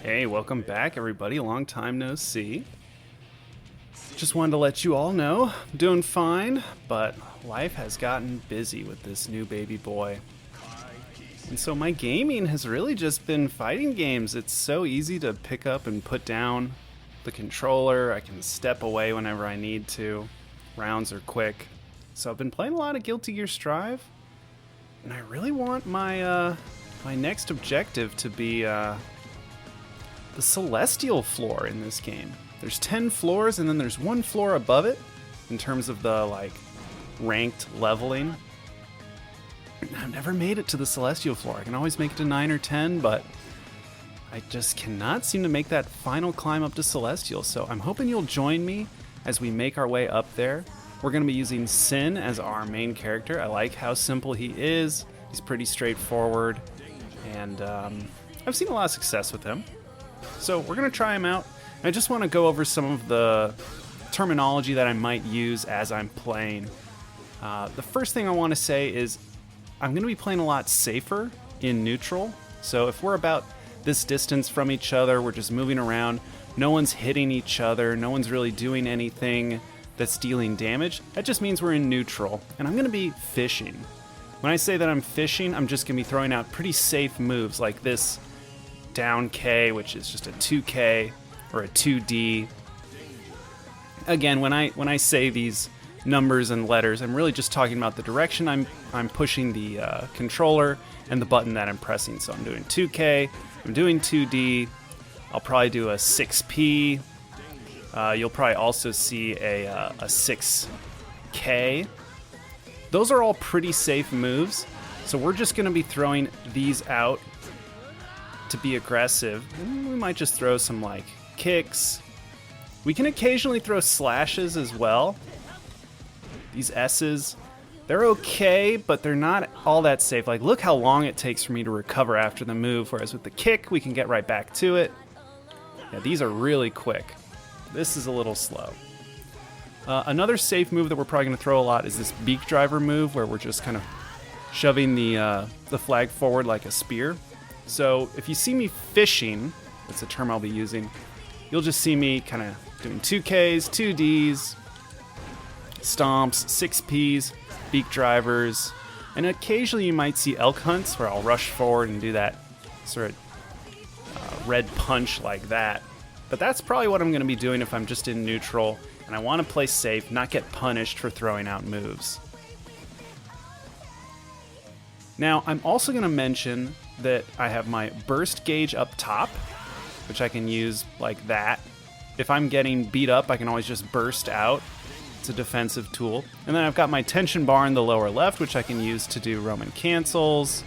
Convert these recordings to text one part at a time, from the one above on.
Hey, welcome back, everybody. Long time no see. Just wanted to let you all know I'm doing fine, but life has gotten busy with this new baby boy. And so my gaming has really just been fighting games. It's so easy to pick up and put down the controller. I can step away whenever I need to. Rounds are quick. So I've been playing a lot of Guilty Gear Strive, and I really want my my next objective to be the Celestial floor in this game. There's 10 floors, and then there's one floor above it in terms of the ranked leveling. I've never made it to the Celestial floor. I can always make it to 9 or 10, but I just cannot seem to make that final climb up to Celestial. So I'm hoping you'll join me as we make our way up there. We're going to be using Sin as our main character. I like how simple he is. He's pretty straightforward, and I've seen a lot of success with him. So we're going to try him out. I just want to go over some of the terminology that I might use as I'm playing. The first thing I want to say is I'm going to be playing a lot safer in neutral. So if we're about this distance from each other, we're just moving around, no one's hitting each other, no one's really doing anything that's dealing damage, that just means we're in neutral. And I'm going to be fishing. When I say that I'm fishing, I'm just going to be throwing out pretty safe moves like this down K, which is just a 2K or a 2D. Again, when I say these numbers and letters, I'm really just talking about the direction I'm pushing the controller and the button that I'm pressing. So I'm doing 2K, I'm doing 2D, I'll probably do a 6P. You'll probably also see a 6K. Those are all pretty safe moves, so we're just going to be throwing these out to be aggressive. We might just throw some kicks. We can occasionally throw slashes as well. These S's, they're okay, but they're not all that safe. Look how long it takes for me to recover after the move, whereas with the kick, we can get right back to it. Yeah, these are really quick. This is a little slow. Another safe move that we're probably going to throw a lot is this beak driver move, where we're just kind of shoving the flag forward like a spear. So if you see me fishing, that's a term I'll be using, you'll just see me kind of doing 2Ks, 2Ds, stomps, 6Ps, beak drivers, and occasionally you might see elk hunts where I'll rush forward and do that sort of red punch like that. But that's probably what I'm going to be doing if I'm just in neutral and I want to play safe, not get punished for throwing out moves. Now, I'm also going to mention that I have my burst gauge up top, which I can use like that. If I'm getting beat up, I can always just burst out. It's a defensive tool. And then I've got my tension bar in the lower left, which I can use to do Roman cancels.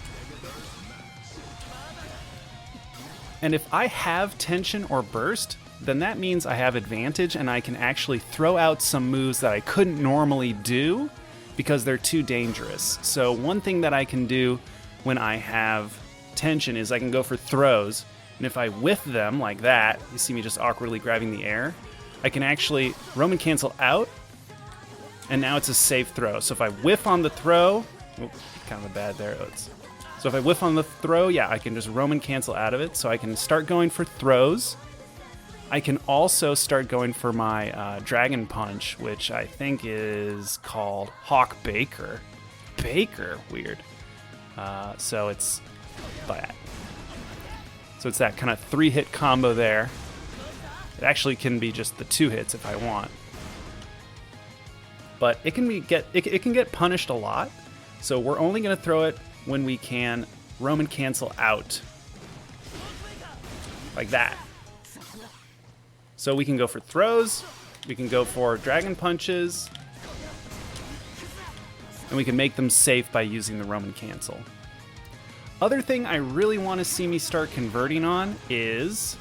And if I have tension or burst, then that means I have advantage and I can actually throw out some moves that I couldn't normally do because they're too dangerous. So one thing that I can do when I have tension is I can go for throws, and if I whiff them like that, you see me just awkwardly grabbing the air, I can actually Roman cancel out, and now it's a safe throw. So if I whiff on the throw, kind of a bad there. So if I whiff on the throw, yeah, I can just Roman cancel out of it. So I can start going for throws. I can also start going for my Dragon Punch, which I think is called Hawk Baker. Baker, weird. So it's that. So it's that kind of 3-hit combo there. It actually can be just the 2 hits if I want. But it can get punished a lot. So we're only going to throw it when we can Roman cancel out. Like that. So we can go for throws, we can go for Dragon Punches, and we can make them safe by using the Roman cancel. Other thing I really want to see me start converting on is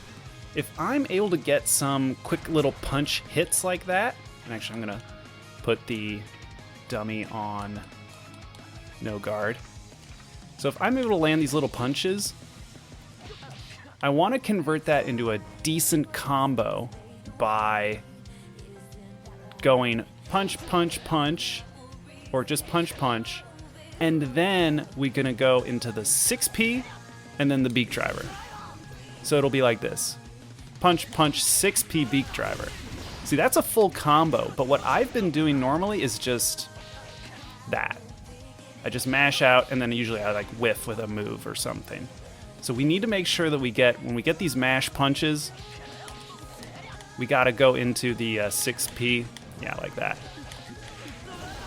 if I'm able to get some quick little punch hits like that, and actually I'm going to put the dummy on no guard. So if I'm able to land these little punches, I want to convert that into a decent combo by going punch, punch, punch, or just punch, punch, and then we're going to go into the 6P and then the beak driver. So it'll be like this. Punch, punch, 6p beak driver. See, that's a full combo, but what I've been doing normally is just that. I just mash out, and then usually I like whiff with a move or something. So we need to make sure that when we get these mash punches, we gotta go into the 6p, yeah, like that.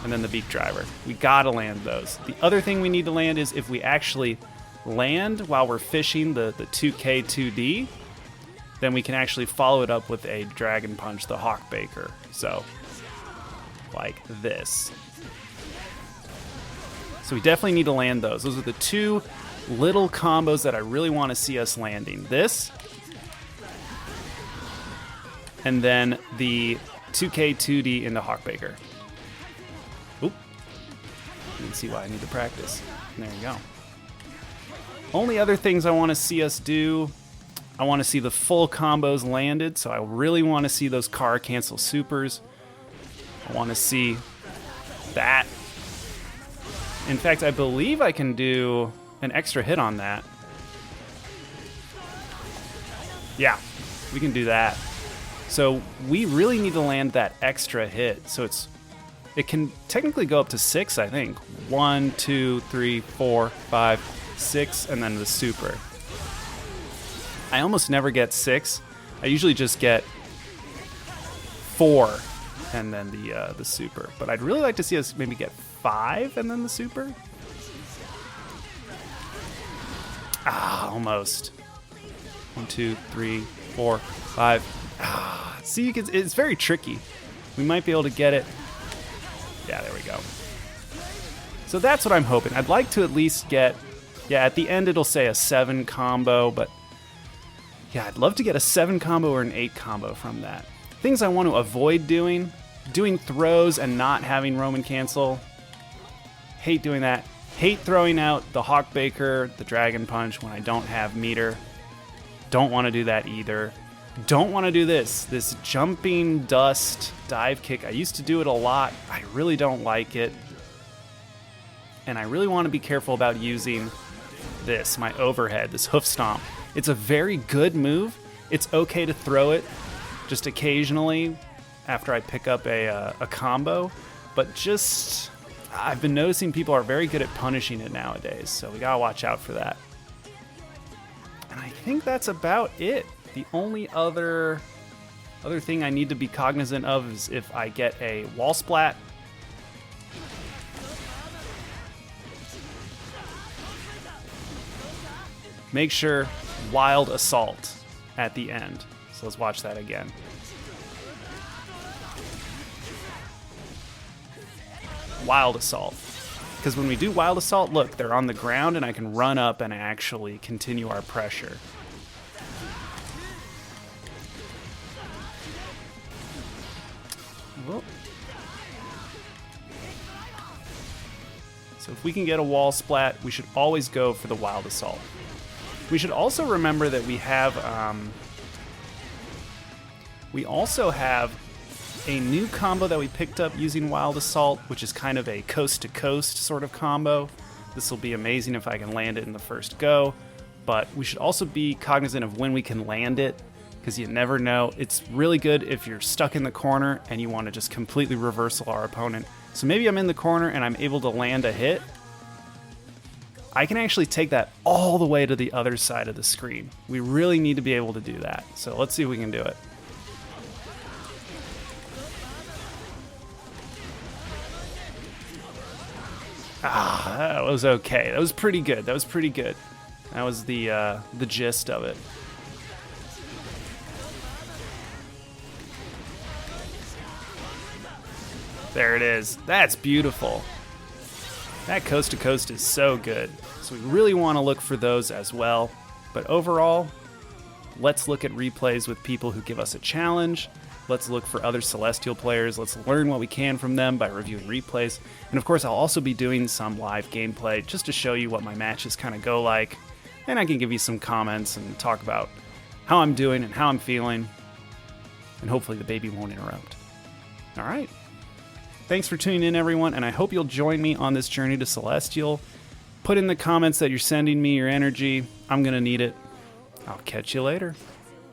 And then the beak driver. We gotta land those. The other thing we need to land is if we actually land while we're fishing the 2K 2D, then we can actually follow it up with a Dragon Punch, the Hawkbaker. So, like this. So we definitely need to land those. Those are the two little combos that I really want to see us landing. This, and then the 2K 2D in the Hawkbaker. Oop. You can see why I need to practice. There you go. Only other things I want to see us do, I want to see the full combos landed, so I really want to see those car cancel supers. I want to see that. In fact, I believe I can do an extra hit on that. Yeah, we can do that. So we really need to land that extra hit. So it can technically go up to 6, I think. 1, 2, 3, 4, 5, 6, and then the super. I almost never get 6. I usually just get 4 and then the super. But I'd really like to see us maybe get 5 and then the super. Ah, almost. 1, 2, 3, 4, 5. Ah, see, it's very tricky. We might be able to get it. Yeah, there we go. So that's what I'm hoping. I'd like to at least get, yeah, at the end it'll say a 7 combo, but yeah, I'd love to get a 7 combo or an 8 combo from that. Things I want to avoid doing throws and not having Roman cancel. Hate doing that. Hate throwing out the Hawkbaker, the Dragon Punch when I don't have meter. Don't want to do that either. Don't want to do this jumping dust dive kick. I used to do it a lot. I really don't like it. And I really want to be careful about using this, my overhead, this hoof stomp. It's a very good move. It's okay to throw it just occasionally after I pick up a combo, but just, I've been noticing people are very good at punishing it nowadays, so we gotta watch out for that. And I think that's about it. The only other thing I need to be cognizant of is if I get a wall splat. Make sure Wild Assault at the end. So let's watch that again. Wild Assault. Because when we do Wild Assault, look, they're on the ground and I can run up and actually continue our pressure. Whoop. So if we can get a wall splat, we should always go for the Wild Assault. We should also remember that we also have a new combo that we picked up using Wild Assault, which is kind of a coast-to-coast sort of combo. This will be amazing if I can land it in the first go, but we should also be cognizant of when we can land it, because you never know. It's really good if you're stuck in the corner and you want to just completely reversal our opponent. So maybe I'm in the corner and I'm able to land a hit. I can actually take that all the way to the other side of the screen. We really need to be able to do that. So let's see if we can do it. Ah, that was okay. That was pretty good. That was pretty good. That was the gist of it. There it is. That's beautiful. That coast to coast is so good. So we really want to look for those as well. But overall, let's look at replays with people who give us a challenge. Let's look for other Celestial players. Let's learn what we can from them by reviewing replays. And of course, I'll also be doing some live gameplay just to show you what my matches kind of go like. And I can give you some comments and talk about how I'm doing and how I'm feeling. And hopefully the baby won't interrupt. All right. Thanks for tuning in, everyone, and I hope you'll join me on this journey to Celestial. Put in the comments that you're sending me your energy. I'm going to need it. I'll catch you later.